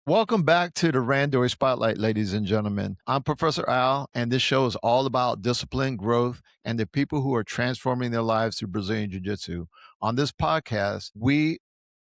Welcome back to the Randori Spotlight, ladies and gentlemen. I'm Professor Al, and this show is all about discipline, growth, and the people who are transforming their lives through Brazilian Jiu-Jitsu. On this podcast, we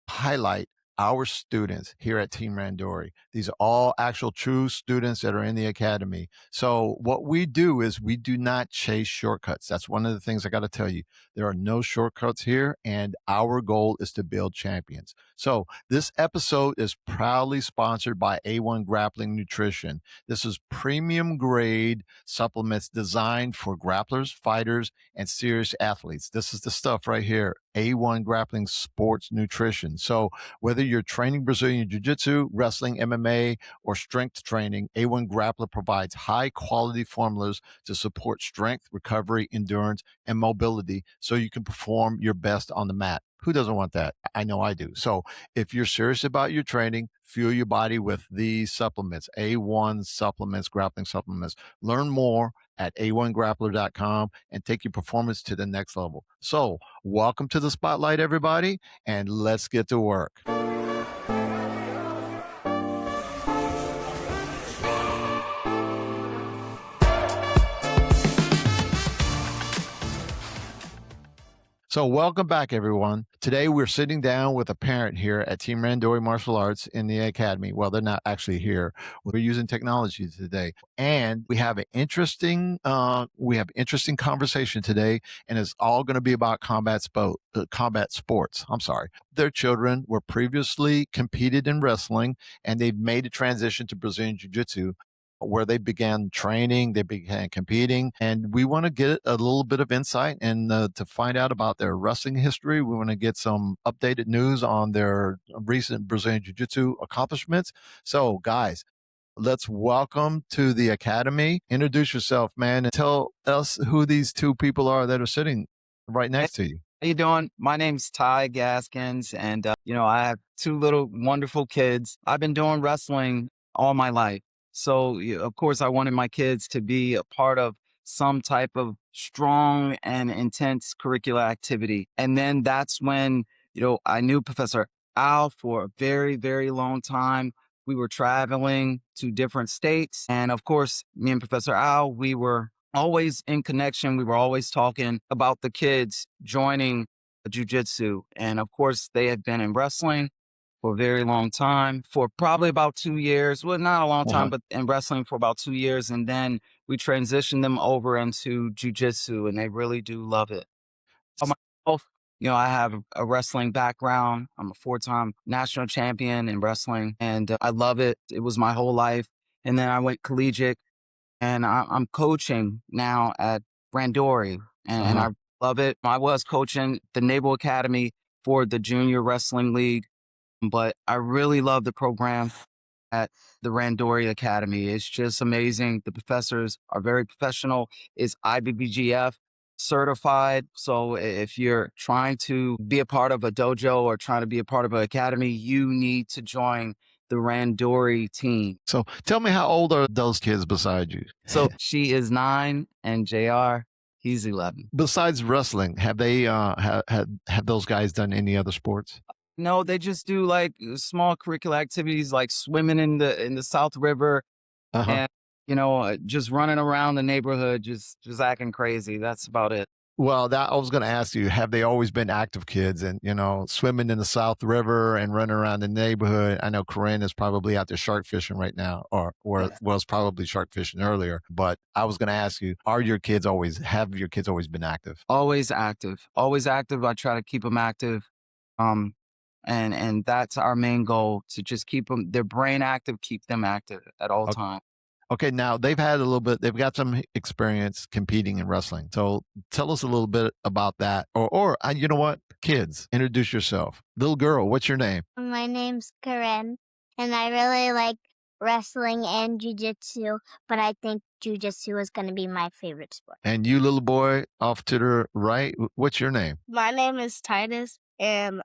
highlight our students here at Team Randori. These are all actual true students that are in the academy. So what we do is we do not chase shortcuts. That's one of the things I got to tell you. There are no shortcuts here, and our goal is to build champions. So this episode is proudly sponsored by A1 Grappling Nutrition. This is premium grade supplements designed for grapplers, fighters, and serious athletes. This is the stuff right here. A1 Grappling Sports Nutrition. So whether you're training Brazilian Jiu-Jitsu, wrestling, MMA, or strength training, A1 Grappler provides high quality formulas to support strength, recovery, endurance, and mobility so you can perform your best on the mat. Who doesn't want that? I know I do. So if you're serious about your training, fuel your body with these supplements, A1 supplements, grappling supplements. Learn more at a1grappler.com and take your performance to the next level. So welcome to the spotlight, everybody, and let's get to work. So welcome back, everyone. Today, we're sitting down with a parent here at Team Randori Martial Arts in the Academy. Well, they're not actually here. We're using technology today. And we have an interesting conversation today, and it's all going to be about combat sports. I'm sorry. Their children were previously competed in wrestling, and they've made a transition to Brazilian Jiu-Jitsu, where they began training, they began competing, and we want to get a little bit of insight and to find out about their wrestling history. We want to get some updated news on their recent Brazilian Jiu-Jitsu accomplishments. So, guys, let's welcome to the Academy. Introduce yourself, man, and tell us who these two people are that are sitting right next to you. How you doing? My name's Ty Gaskins, and I have two little wonderful kids. I've been doing wrestling all my life. So, of course, I wanted my kids to be a part of some type of strong and intense curricular activity. And then that's when, I knew Professor Al for a very, very long time. We were traveling to different states. And of course, me and Professor Al, we were always in connection. We were always talking about the kids joining jiu-jitsu. And of course, they had been in wrestling for a very long time, for probably about 2 years. Well, not a long time, but in wrestling for about 2 years. And then we transitioned them over into jiu-jitsu, and they really do love it. Myself, I have a wrestling background. I'm a 4-time national champion in wrestling, and I love it. It was my whole life. And then I went collegiate, and I'm coaching now at Randori, and I love it. I was coaching the Naval Academy for the Junior Wrestling League, but I really love the program at the Randori Academy. It's just amazing. The professors are very professional. It's IBBGF certified. So if you're trying to be a part of a dojo or trying to be a part of an academy, you need to join the Randori team. So tell me, how old are those kids beside you? So she is 9 and JR, he's 11. Besides wrestling, have they have those guys done any other sports? No, they just do like small curricular activities like swimming in the South River and just running around the neighborhood, just acting crazy. That's about it. Well, that I was going to ask you, have they always been active kids and, swimming in the South River and running around the neighborhood? I know Corinne is probably out there shark fishing right now, or was probably shark fishing earlier. But I was going to ask you, have your kids always been active? Always active. Always active. I try to keep them active. And that's our main goal, to just keep them, their brain active, keep them active at all times. Okay, now they've got some experience competing in wrestling. So tell us a little bit about that. Or you know what? Kids, introduce yourself. Little girl, what's your name? My name's Karen, and I really like wrestling and jiu-jitsu, but I think jiu-jitsu is going to be my favorite sport. And you, little boy, off to the right, what's your name? My name is Titus, and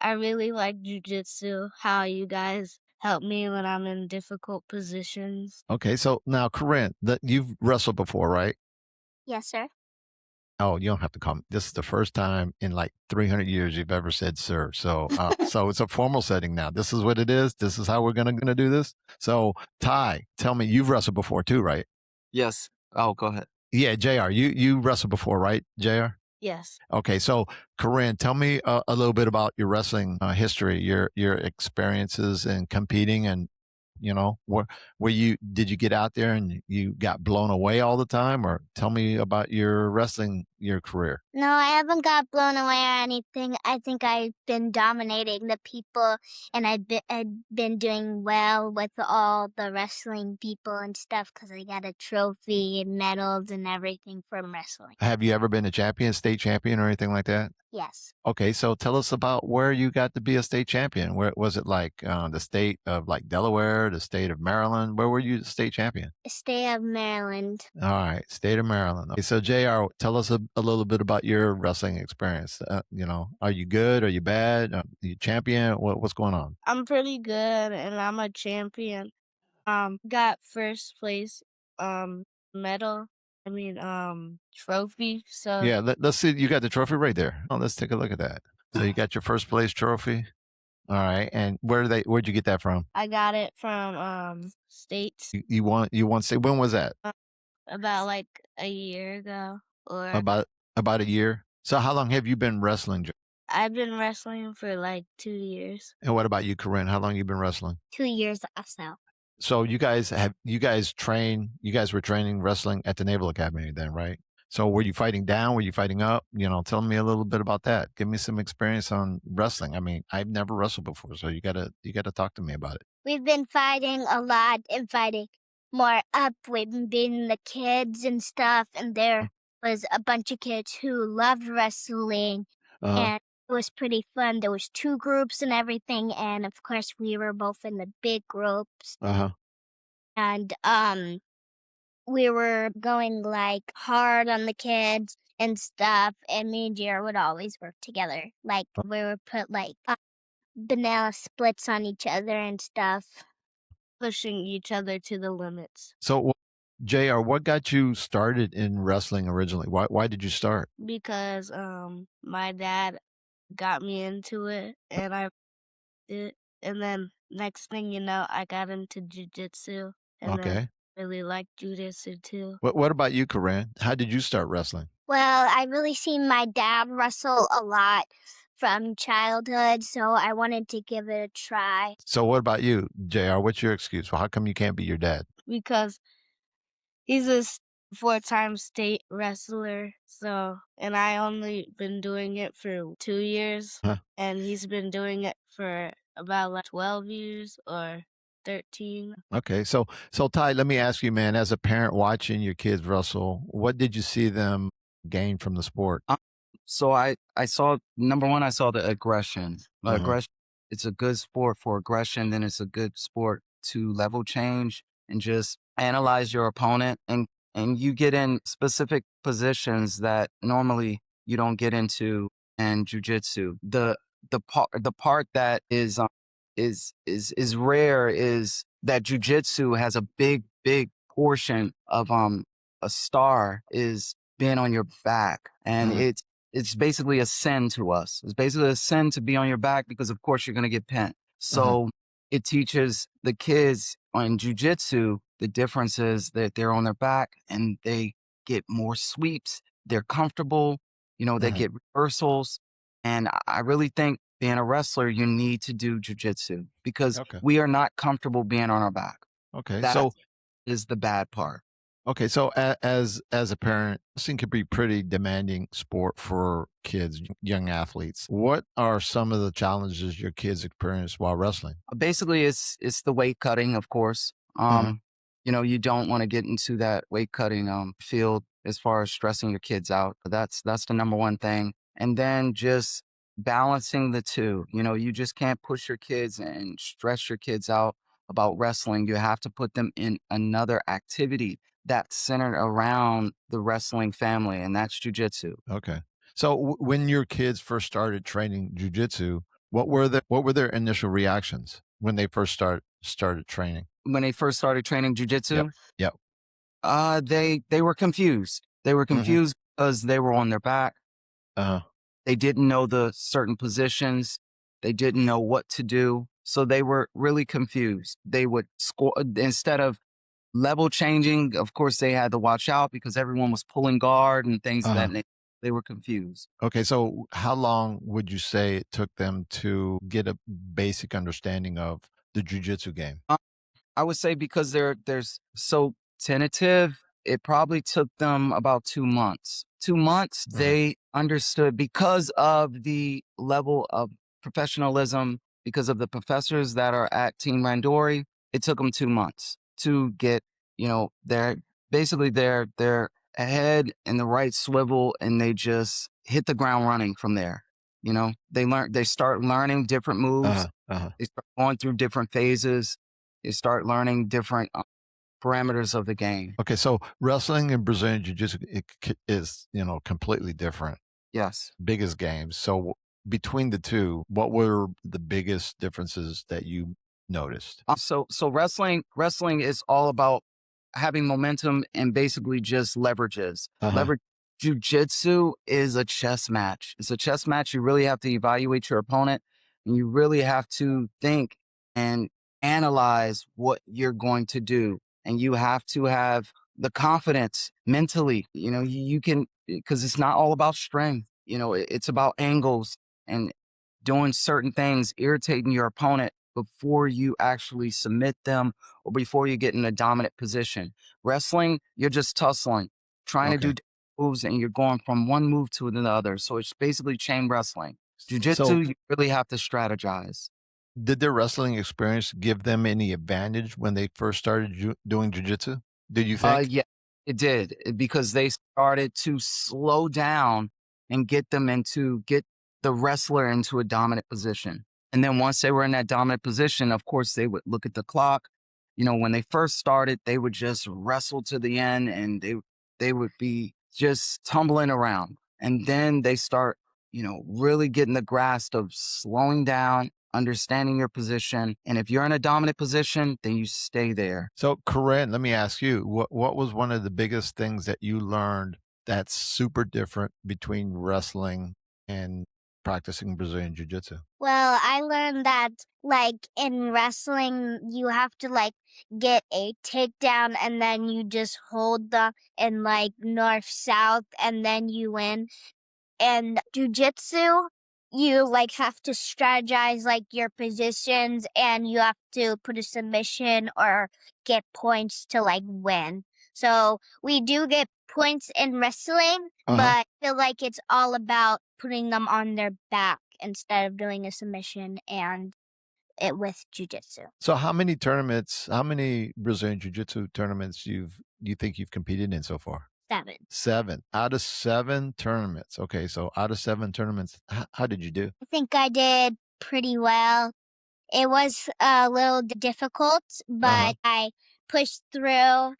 I really like jiu-jitsu, how you guys help me when I'm in difficult positions. Okay, so now, Corinne, you've wrestled before, right? Yes, sir. Oh, you don't have to call me. This is the first time in like 300 years you've ever said sir. So, so it's a formal setting now. This is what it is. This is how we're gonna do this. So, Ty, tell me, you've wrestled before too, right? Yes. Oh, go ahead. Yeah, Jr. You wrestled before, right, Jr.? Yes. Okay, so Corinne, tell me a little bit about your wrestling history, your experiences in competing, and where you did you get out there and you got blown away all the time, or tell me about your career. No, I haven't got blown away or anything. I think I've been dominating the people, and I've been doing well with all the wrestling people and stuff because I got a trophy and medals and everything from wrestling. Have you ever been a champion, state champion, or anything like that? Yes. Okay, so tell us about where you got to be a state champion. Where was it, like the state of like Delaware, the state of Maryland? Where were you the state champion? State of Maryland. All right, state of Maryland. Okay, so Jr., tell us a little bit about your wrestling experience. Are you good? Are you bad? Are you champion? What's going on? I'm pretty good and I'm a champion. Got first place medal. Trophy. So Yeah, let's see. You got the trophy right there. Oh, let's take a look at that. So you got your first place trophy. All right, and where'd you get that from? I got it from states You won state. When was that? about like a year ago. Or About a year. So how long have you been wrestling? I've been wrestling for like 2 years. And what about you, Corinne? How long you been wrestling? 2 years also. So you guys were training wrestling at the Naval Academy then, right? So were you fighting down? Were you fighting up? Tell me a little bit about that. Give me some experience on wrestling. I mean, I've never wrestled before, so you gotta talk to me about it. We've been fighting a lot and fighting more up. We've been beating the kids and stuff, and there was a bunch of kids who loved wrestling, and it was pretty fun. There was 2 groups and everything, and of course we were both in the big groups. And we were going like hard on the kids and stuff, and me and Jared would always work together. Like we would put like banana splits on each other and stuff. Pushing each other to the limits. So, Jr., what got you started in wrestling originally? Why did you start? Because my dad got me into it, and I did. And then next thing you know, I got into jiu-jitsu, and then Okay. really liked jiu-jitsu too. What about you, Corinne? How did you start wrestling? Well, I really seen my dad wrestle a lot from childhood, so I wanted to give it a try. So what about you, Jr.? What's your excuse? Well, how come you can't be your dad? Because he's a 4-time state wrestler, and I only been doing it for 2 years, and he's been doing it for about like 12 years or 13. Okay, so Ty, let me ask you, man, as a parent watching your kids wrestle, what did you see them gain from the sport? So I saw, number one, I saw the aggression. Aggression. It's a good sport for aggression. Then it's a good sport to level change and just analyze your opponent, and you get in specific positions that normally you don't get into in jiu-jitsu. The part that is rare is that jiu-jitsu has a big portion of a star is being on your back, and it's basically a sin to us. It's basically a sin to be on your back because, of course, you're going to get pinned. So it teaches the kids on jiu-jitsu the difference is that they're on their back and they get more sweeps. They're comfortable. They get reversals. And I really think being a wrestler, you need to do jiu-jitsu because we are not comfortable being on our back. Okay, That is the bad part. Okay, so as a parent, wrestling can be pretty demanding sport for kids, young athletes. What are some of the challenges your kids experience while wrestling? Basically, it's the weight cutting, of course. You don't want to get into that weight cutting field as far as stressing your kids out. But that's the number one thing. And then just balancing the two. You just can't push your kids and stress your kids out about wrestling. You have to put them in another activity that's centered around the wrestling family, and that's jiu-jitsu. Okay. So when your kids first started training jiu-jitsu, what were their initial reactions when they first started training? When they first started training jiu-jitsu? Yep. They were confused. They were confused because they were on their back. Uh-huh. They didn't know the certain positions. They didn't know what to do. So they were really confused. They would score instead of level changing. Of course, they had to watch out because everyone was pulling guard and things of that Uh-huh. nature. They were confused. Okay, so how long would you say it took them to get a basic understanding of the jiu-jitsu game? I would say because they're so tentative, it probably took them about 2 months. 2 months, they understood because of the level of professionalism, because of the professors that are at Team Randori, it took them 2 months to get, their basically their head in the right swivel, and they just hit the ground running from there. They start learning different moves. Uh-huh. Uh-huh. They start going through different phases. You start learning different parameters of the game. Okay, so wrestling and Brazilian Jiu-Jitsu is, completely different. Yes. Biggest games. So between the two, what were the biggest differences that you noticed? So wrestling is all about having momentum and basically just leverages. Leverage. Jiu-jitsu is a chess match. It's a chess match. You really have to evaluate your opponent, and you really have to think and analyze what you're going to do. And you have to have the confidence mentally. You can, because it's not all about strength. It's about angles and doing certain things, irritating your opponent before you actually submit them or before you get in a dominant position. Wrestling, you're just tussling, trying to do moves, and you're going from one move to another. So it's basically chain wrestling. Jiu-jitsu, So you really have to strategize. did their wrestling experience give them any advantage when they first started doing jiu-jitsu? Did you think? Yeah, it did because they started to slow down and get the wrestler into a dominant position. And then once they were in that dominant position, of course, they would look at the clock. When they first started, they would just wrestle to the end, and they would be just tumbling around. And then they start, really getting the grasp of slowing down, understanding your position. And if you're in a dominant position, then you stay there. So, Corinne, let me ask you, what was one of the biggest things that you learned that's super different between wrestling and practicing Brazilian Jiu-Jitsu? Well, I learned that in wrestling, you have to get a takedown and then you just hold them in north south and then you win. And jujitsu, you have to strategize your positions and you have to put a submission or get points to win. So we do get points in wrestling, but I feel like it's all about putting them on their back instead of doing a submission and it with jujitsu. So how many Brazilian Jiu-Jitsu tournaments you think you've competed in so far? 7. 7 out of 7 tournaments. Okay, so out of 7 tournaments, how did you do? I think I did pretty well. It was a little difficult, but I pushed through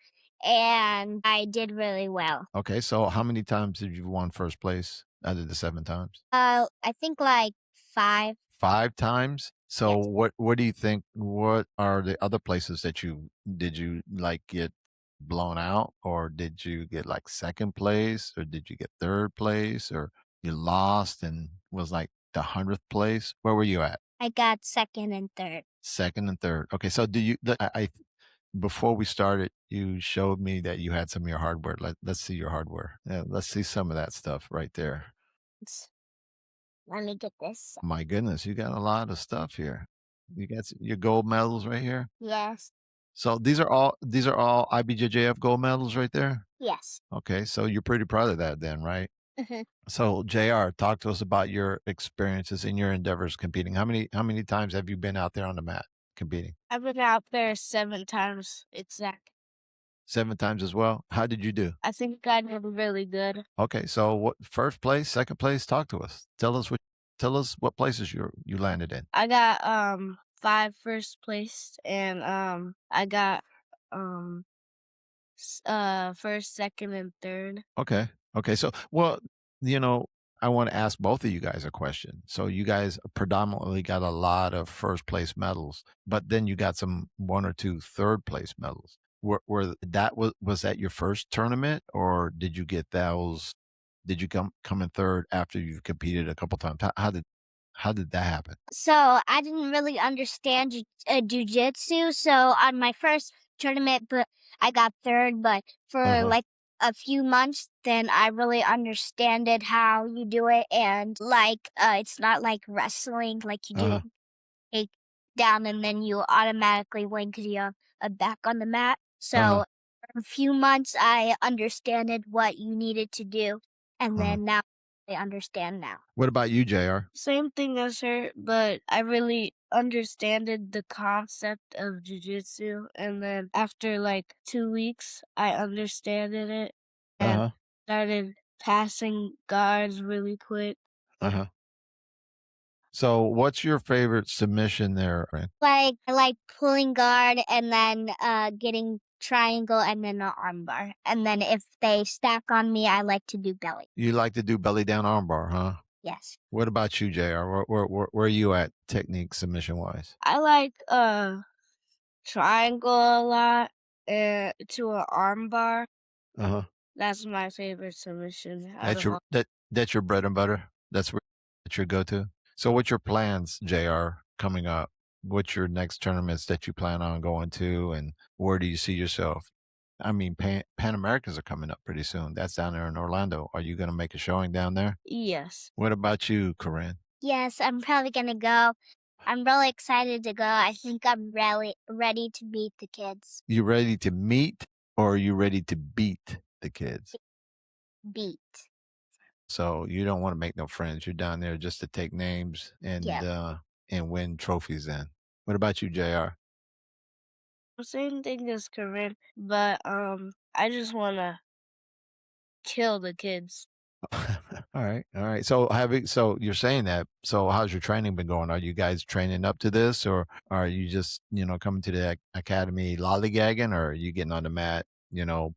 and I did really well. Okay, so how many times did you won first place out of the 7 times? I think 5. 5 times? So Yes. what do you think, what are the other places that did you get blown out, or did you get second place, or did you get third place, or you lost and was the 100th place? Where were you at? I got second and third. Second and third. Okay, so do you before we started, you showed me that you had some of your hardware. Let's see your hardware. Yeah, let's see some of that stuff right there. Let me get this. My goodness, you got a lot of stuff here. You got your gold medals right here. Yes. So these are all IBJJF gold medals right there. Yes. Okay, so you're pretty proud of that then, right? Mhm. So JR, talk to us about your experiences and your endeavors competing. How many times have you been out there on the mat competing? I've been out there 7 times exact. 7 times as well. How did you do? I think I did really good. Okay, so what first place, second place? Talk to us. Tell us what places you landed in. I got 5 first place, and I got first, second, and third. Okay. So, I want to ask both of you guys a question. So you guys predominantly got a lot of first place medals, but then you got some 1 or 2 third place medals. Was that your first tournament, or did you get those did you come in third after you've competed a couple times? How did that happen? So I didn't really understand jujitsu. So on my first tournament, but I got third. But for like a few months, then I really understood how you do it, and like it's not like wrestling, like you do a take down and then you automatically win because you have a back on the mat. So for a few months, I understood what you needed to do, and then now I understand now. What about you, JR? Same thing as her, but I really understood the concept of jiu-jitsu, and then after like 2 weeks, I understood it and started passing guards really quick. So what's your favorite submission there, Rand? Like I like pulling guard and then getting triangle and then an armbar. And then if they stack on me, I like to do belly. You like to do belly down armbar, huh? Yes. What about you, JR? Where are you at technique submission wise? I like triangle a lot to an armbar. That's my favorite submission. That's your bread and butter. That's your go-to. So what's your plans, JR, coming up? What's your next tournaments that you plan on going to, and where do you see yourself? I mean, Pan Americans are coming up pretty soon. That's down there in Orlando. Are you going to make a showing down there? Yes. What about you, Corinne? Yes, I'm probably going to go. I'm really excited to go. I think I'm really ready to meet the kids. You ready to meet, or are you ready to beat the kids? Beat. So you don't want to make no friends. You're down there just to take names and win trophies then. What about you, JR? Same thing as Corinne, but I just want to kill the kids. All right. So you're saying that. So how's your training been going? Are you guys training up to this, or are you just, coming to the academy lollygagging, or are you getting on the mat,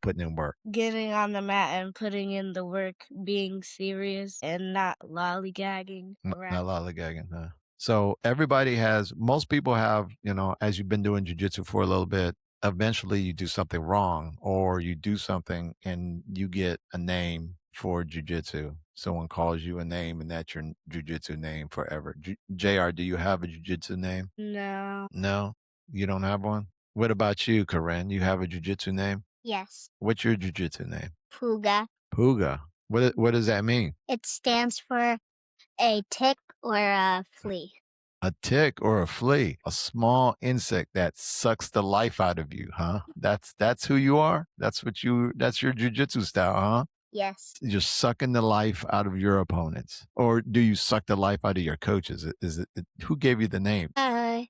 putting in work? Getting on the mat and putting in the work, being serious and not lollygagging around. Not lollygagging, huh? So most people have, as you've been doing jiu-jitsu for a little bit, eventually you do something wrong, or you do something and you get a name for jiu-jitsu. Someone calls you a name and that's your jiu-jitsu name forever. JR, do you have a jiu-jitsu name? No. No? You don't have one? What about you, Corinne? You have a jiu-jitsu name? Yes. What's your jiu-jitsu name? Puga. Puga. What does that mean? It stands for a tick or a flea. A tick or a flea, a small insect that sucks the life out of you, huh? That's who you are? That's your jiu-jitsu style, huh? Yes. You're sucking the life out of your opponents. Or do you suck the life out of your coaches? Who gave you the name? I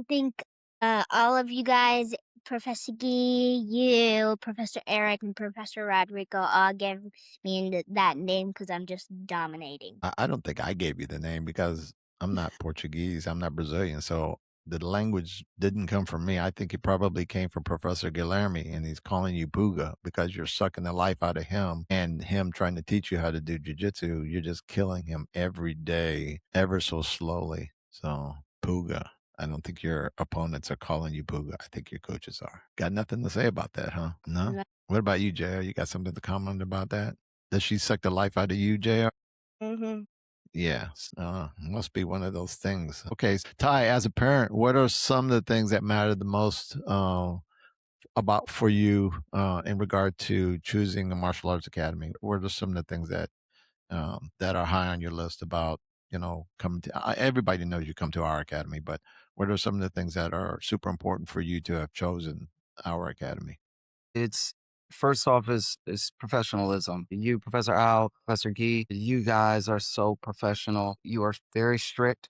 think all of you guys, Professor Gee, you, Professor Eric, and Professor Rodrigo all gave me that name because I'm just dominating. I don't think I gave you the name because I'm not Portuguese. I'm not Brazilian. So the language didn't come from me. I think it probably came from Professor Guilherme, and he's calling you Puga because you're sucking the life out of him, and him trying to teach you how to do jiu-jitsu. You're just killing him every day, ever so slowly. So Puga. I don't think your opponents are calling you Puga. I think your coaches are. Got nothing to say about that, huh? No? No. What about you, JR? You got something to comment about that? Does she suck the life out of you, JR? Yeah, must be one of those things. Okay, Ty, as a parent, what are some of the things that matter the most about for you in regard to choosing a martial arts academy? What are some of the things that are high on your list about coming to? Everybody knows you come to our academy, but what are some of the things that are super important for you to have chosen our academy? It's first off is professionalism. You, Professor Al, Professor Gee, you guys are so professional. You are very strict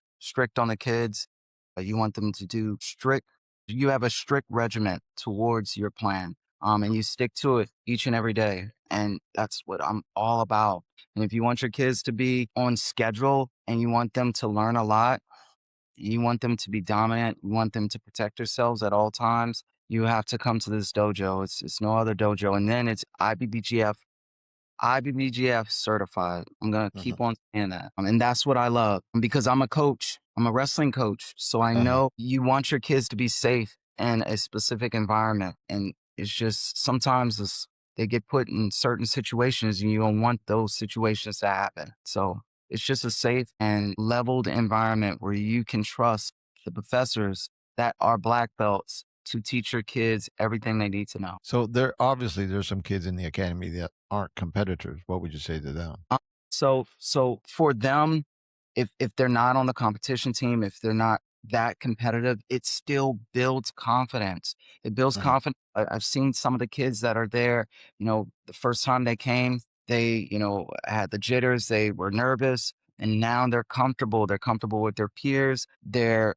on the kids. You want them to do you have a strict regiment towards your plan. And you stick to it each and every day. And that's what I'm all about. And if you want your kids to be on schedule and you want them to learn a lot, you want them to be dominant, you want them to protect themselves at all times, you have to come to this dojo. It's no other dojo. And then it's IBBGF certified. I'm going to keep on saying that. And that's what I love because I'm a coach. I'm a wrestling coach. So I know you want your kids to be safe in a specific environment. And it's just sometimes They get put in certain situations and you don't want those situations to happen. So it's just a safe and leveled environment where you can trust the professors that are black belts to teach your kids everything they need to know. So there's some kids in the academy that aren't competitors. What would you say to them? So for them, if they're not on the competition team, if they're not that competitive, it still builds confidence. It builds confidence. I've seen some of the kids that are there, the first time they came, they, had the jitters, they were nervous, and now they're comfortable. They're comfortable with their peers. They're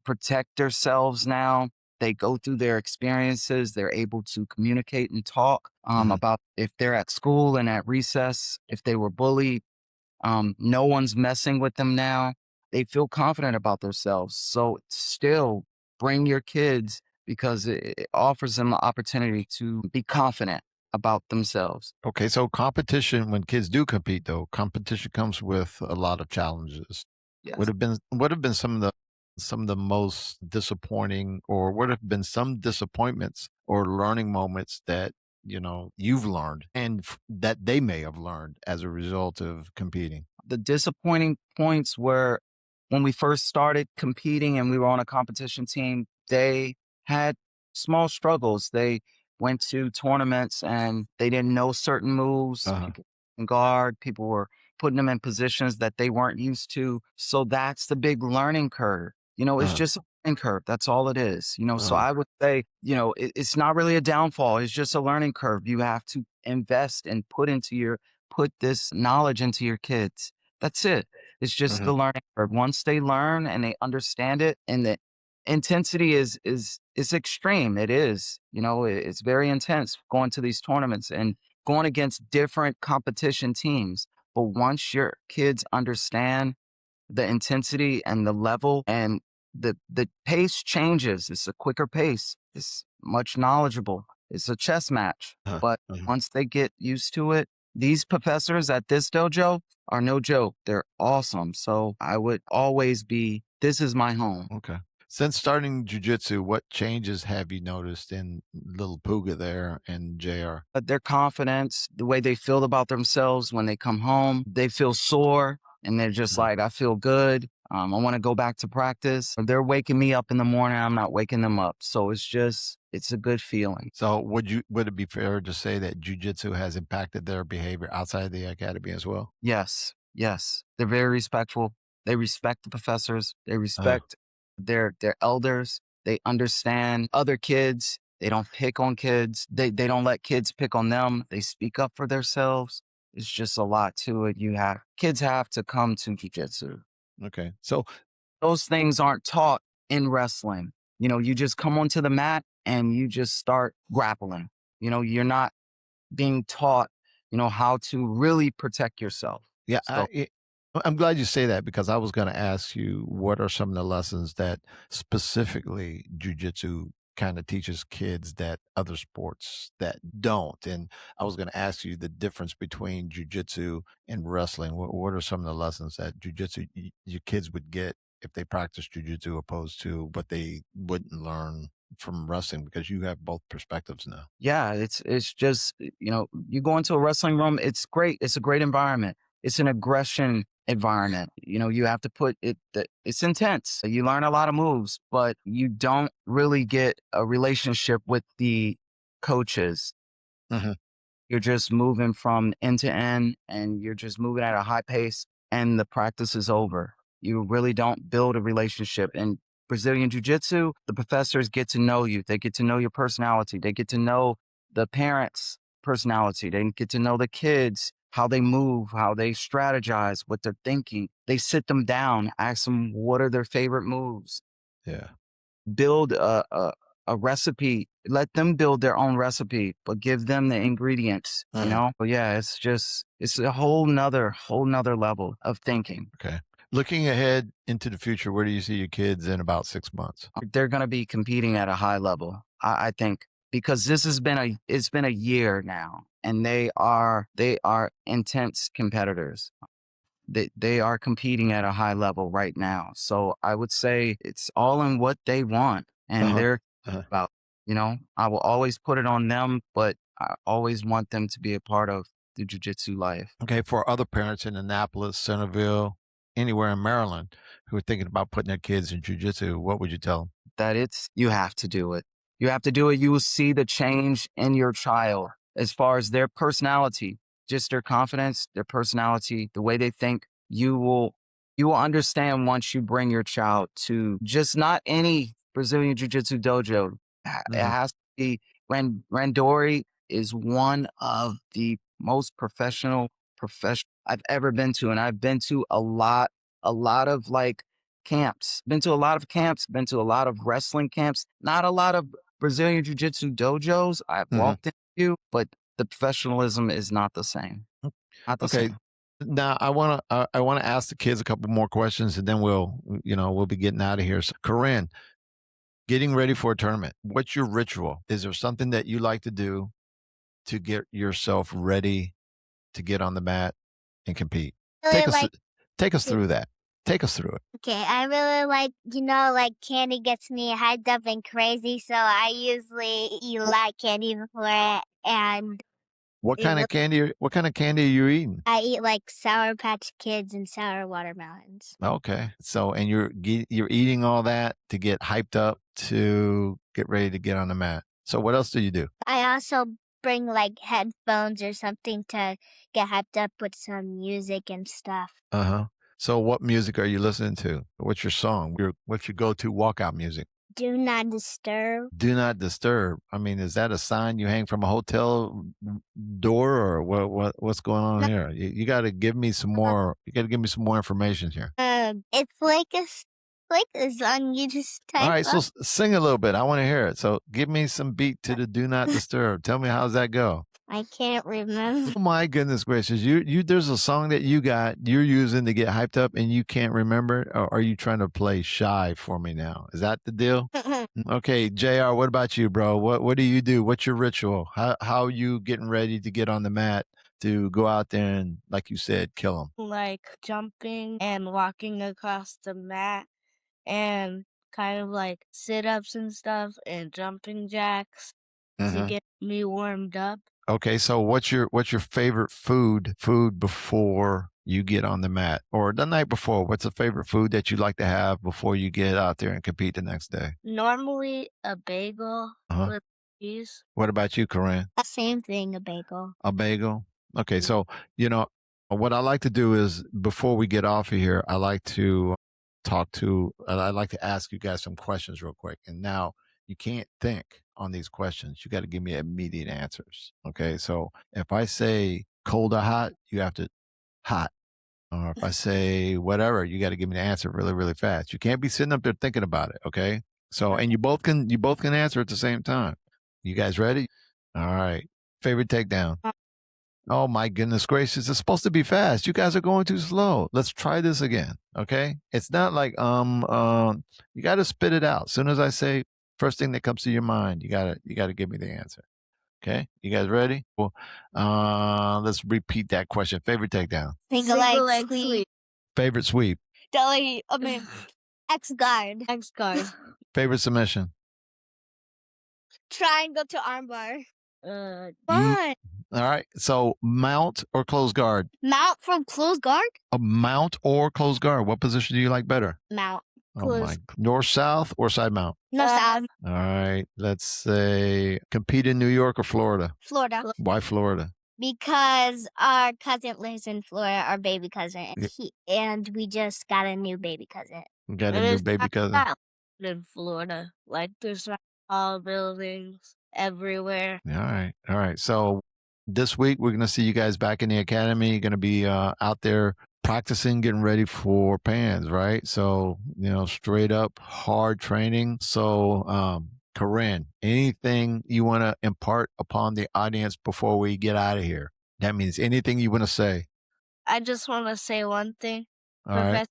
protect themselves now. They go through their experiences. They're able to communicate and talk about if they're at school and at recess, if they were bullied. No one's messing with them now. They feel confident about themselves. So still bring your kids because it offers them the opportunity to be confident about themselves. Okay, so competition, when kids do compete, though, competition comes with a lot of challenges. Yes. What have been some of the most disappointing, or what have been some disappointments or learning moments that you've learned and that they may have learned as a result of competing? The disappointing points were when we first started competing and we were on a competition team, they had small struggles. They went to tournaments and they didn't know certain moves. People in guard, people were putting them in positions that they weren't used to. So that's the big learning curve. It's just a learning curve. That's all it is. So I would say, it's not really a downfall. It's just a learning curve. You have to invest and put this knowledge into your kids. That's it. It's just the learning curve. Once they learn and they understand it, and the intensity is extreme. It is, it's very intense going to these tournaments and going against different competition teams. But once your kids understand the intensity and the level and the pace changes, it's a quicker pace. It's much knowledgeable. It's a chess match. But once they get used to it, these professors at this dojo are no joke. They're awesome. So I would always this is my home. Okay. Since starting jiu-jitsu, what changes have you noticed in little Puga there and JR? Their confidence, the way they feel about themselves when they come home, they feel sore and they're just like, I feel good. I want to go back to practice. They're waking me up in the morning. I'm not waking them up. So it's a good feeling. So would it be fair to say that jiu-jitsu has impacted their behavior outside the academy as well? Yes. They're very respectful. They respect the professors. They respect their elders. They understand other kids. They don't pick on kids. They don't let kids pick on them. They speak up for themselves. It's just a lot to it. Kids have to come to jiu-jitsu. Okay. So those things aren't taught in wrestling. You just come onto the mat and you just start grappling. You're not being taught, how to really protect yourself. yeah, So, I'm glad you say that, because I was going to ask you what are some of the lessons that specifically jiu-jitsu kind of teaches kids that other sports that don't. And I was going to ask you the difference between jiu-jitsu and wrestling. What are some of the lessons that jiu-jitsu your kids would get if they practice jiu-jitsu opposed to what they wouldn't learn from wrestling, because you have both perspectives now? yeah, it's just, you go into a wrestling room, it's great. It's a great environment. It's an aggression environment. You have to it's intense. You learn a lot of moves, but you don't really get a relationship with the coaches. You're just moving from end to end and you're just moving at a high pace and the practice is over. You really don't build a relationship. In Brazilian Jiu-Jitsu, the professors get to know you. They get to know your personality. They get to know the parents' personality. They get to know the kids, how they move, how they strategize, what they're thinking. They sit them down, ask them what are their favorite moves. Yeah. Build a recipe. Let them build their own recipe, but give them the ingredients, But yeah, it's a whole nother level of thinking. Okay. Looking ahead into the future, where do you see your kids in about 6 months? They're going to be competing at a high level, I think, because it's been a year now, and they are intense competitors. They are competing at a high level right now. So I would say it's all in what they want, and they're about, I will always put it on them, but I always want them to be a part of the jiu-jitsu life. Okay, for other parents in Annapolis, Centerville, anywhere in Maryland who are thinking about putting their kids in jiu-jitsu, what would you tell them? That you have to do it. You have to do it. You will see the change in your child as far as their personality, just their confidence, their personality, the way they think. You will understand once you bring your child to just not any Brazilian Jiu-Jitsu dojo. It has to be Randori is one of the most professional I've ever been to, and I've been to a lot of like camps. Been to a lot of camps. Been to a lot of wrestling camps. Not a lot of Brazilian Jiu-Jitsu dojos. I've walked in a few, but the professionalism is not the same. Not the Okay. same. Now I want to ask the kids a couple more questions, and then we'll be getting out of here. So, Corinne, getting ready for a tournament, what's your ritual? Is there something that you like to do to get yourself ready to get on the mat and compete? Take us through that. Take us through it. Okay, I really like candy gets me hyped up and crazy, so I usually eat a lot of candy before it. And what kind of candy are you eating? I eat like Sour Patch Kids and sour watermelons. Okay. So, and you're eating all that to get hyped up to get ready to get on the mat. So what else do you do? I also bring like headphones or something to get hyped up with some music and stuff. So what music are you listening to? What's your song? What's your go-to walkout music? Do Not Disturb. Do Not Disturb. I mean, is that a sign you hang from a hotel door, or what's going on here? You got to give me some more. You got to give me some more information here. It's like a song you just type. All right, so sing a little bit. I want to hear it. So give me some beat to the Do Not Disturb. Tell me, how's that go? I can't remember. Oh my goodness gracious! You there's a song that you're using to get hyped up, and you can't remember it, or are you trying to play shy for me now? Is that the deal? Okay, JR, what about you, bro? What do you do? What's your ritual? How are you getting ready to get on the mat to go out there and, like you said, kill them? Like jumping and walking across the mat and kind of like sit-ups and stuff and jumping jacks to get me warmed up. Okay, so what's your favorite food before you get on the mat, or the night before? What's a favorite food that you like to have before you get out there and compete the next day? Normally a bagel with cheese. What about you, Corinne? Same thing, a bagel. A bagel? Okay, so what I like to do is, before we get off of here, I like to ask you guys some questions real quick. And now you can't think on these questions. You got to give me immediate answers. Okay, so if I say cold or hot, you have to hot. Or if I say whatever, you got to give me the answer really, really fast. You can't be sitting up there thinking about it. Okay, so, and you both can answer at the same time. You guys ready? All right. Favorite takedown? Oh my goodness gracious! It's supposed to be fast. You guys are going too slow. Let's try this again. Okay? It's not like you got to spit it out. As soon as I say first thing that comes to your mind, you got to give me the answer. Okay? You guys ready? Well, let's repeat that question. Favorite takedown? Single leg sweep. Favorite sweep? X guard. X guard. Favorite submission? Triangle to armbar. Fun. All right. So mount or close guard? Mount from close guard? A mount or close guard. What position do you like better? Mount. Oh my. North, south, or side mount? No south. All right. Let's say compete in New York or Florida? Florida. Why Florida? Because our cousin lives in Florida, our baby cousin, and we just got a new baby cousin. Got a new baby cousin? In Florida. Like there's tall buildings everywhere. All right. So this week we're going to see you guys back in the academy. You're going to be out there practicing, getting ready for pans, right? So, straight up hard training. So, Corinne, anything you want to impart upon the audience before we get out of here? That means anything you want to say. I just want to say one thing. All right.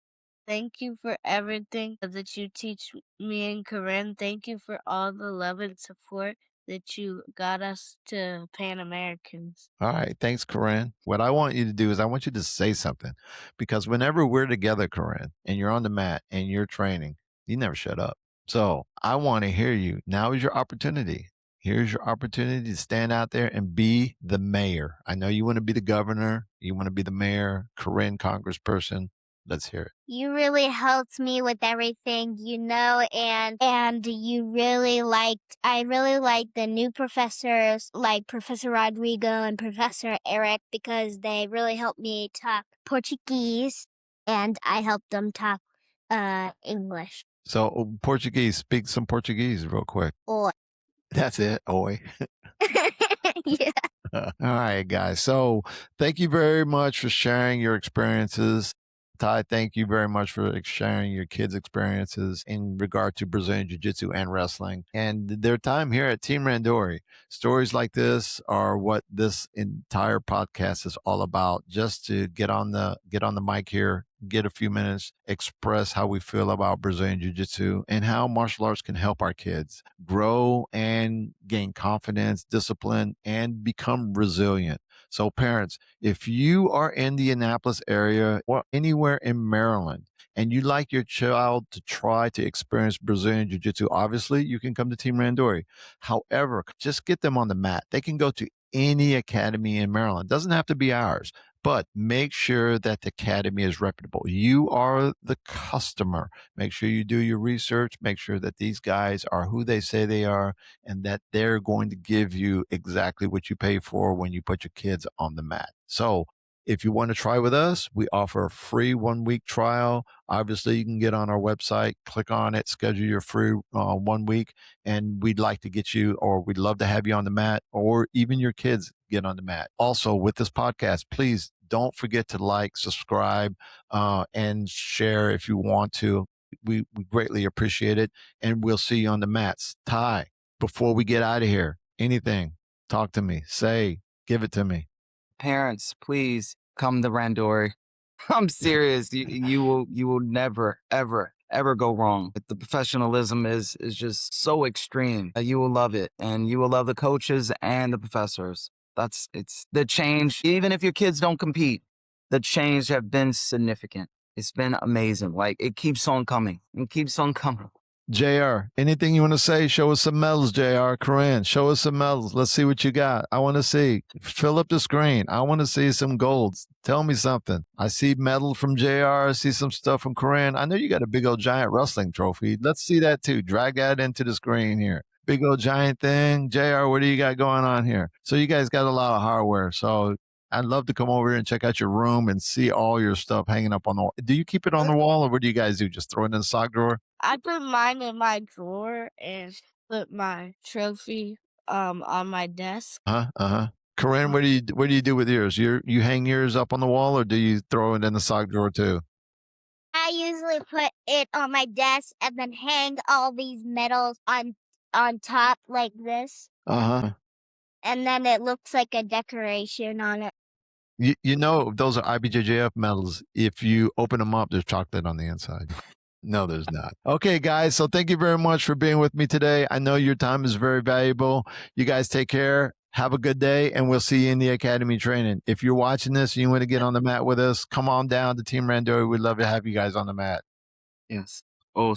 Thank you for everything that you teach me and Corinne. Thank you for all the love and support that you got us to Pan Americans. All right. Thanks, Corinne. What I want you to do is I want you to say something, because whenever we're together, Corinne, and you're on the mat and you're training, you never shut up. So I want to hear you. Now is your opportunity. Here's your opportunity to stand out there and be the mayor. I know you want to be the governor. You want to be the mayor, Corinne, congressperson. Let's hear it. You really helped me with everything, and I really liked the new professors like Professor Rodrigo and Professor Eric because they really helped me talk Portuguese and I helped them talk English. So Portuguese, speak some Portuguese real quick. Or That's it. Oi. yeah. All right, guys. So thank you very much for sharing your experiences. Ty, thank you very much for sharing your kids' experiences in regard to Brazilian Jiu-Jitsu and wrestling and their time here at Team Randori. Stories like this are what this entire podcast is all about. Just to get on the mic here, get a few minutes, express how we feel about Brazilian Jiu-Jitsu and how martial arts can help our kids grow and gain confidence, discipline, and become resilient. So parents, if you are in the Annapolis area or anywhere in Maryland and you'd like your child to try to experience Brazilian Jiu-Jitsu, obviously you can come to Team Randori. However, just get them on the mat. They can go to any academy in Maryland. It doesn't have to be ours, but make sure that the academy is reputable. You are the customer. Make sure you do your research. Make sure that these guys are who they say they are and that they're going to give you exactly what you pay for when you put your kids on the mat. So if you want to try with us, we offer a free 1-week trial. Obviously, you can get on our website, click on it, schedule your free 1 week, and we'd like to get you, or we'd love to have you on the mat, or even your kids get on the mat. Also, with this podcast, please don't forget to like, subscribe, and share if you want to. We greatly appreciate it, and we'll see you on the mats. Ty, before we get out of here, anything, talk to me, give it to me. Parents, please come to Randori. I'm serious. You will never, ever go wrong. The professionalism is just so extreme. You will love it, and you will love the coaches and the professors. It's the change. Even if your kids don't compete, the change have been significant. It's been amazing. Like it keeps on coming. It keeps on coming. JR, anything you want to say? Show us some medals, JR. Corinne, show us some medals. Let's see what you got. I want to see. Fill up the screen. I want to see some golds. Tell me something. I see medal from JR. I see some stuff from Corinne. I know you got a big old giant wrestling trophy. Let's see that too. Drag that into the screen here. Big old giant thing. JR, what do you got going on here? So you guys got a lot of hardware. So I'd love to come over here and check out your room and see all your stuff hanging up on the wall. Do you keep it on the wall or what do you guys do? Just throw it in the sock drawer? I put mine in my drawer and put my trophy on my desk. Corinne, what do you do with yours? You hang yours up on the wall or do you throw it in the sock drawer too? I usually put it on my desk and then hang all these medals on top like this. And then it looks like a decoration on it. You know, those are IBJJF medals. If you open them up, there's chocolate on the inside. No, there's not. Okay, guys. So thank you very much for being with me today. I know your time is very valuable. You guys take care. Have a good day, and we'll see you in the academy training. If you're watching this and you want to get on the mat with us, come on down to Team Randori. We'd love to have you guys on the mat. Yes. Oh.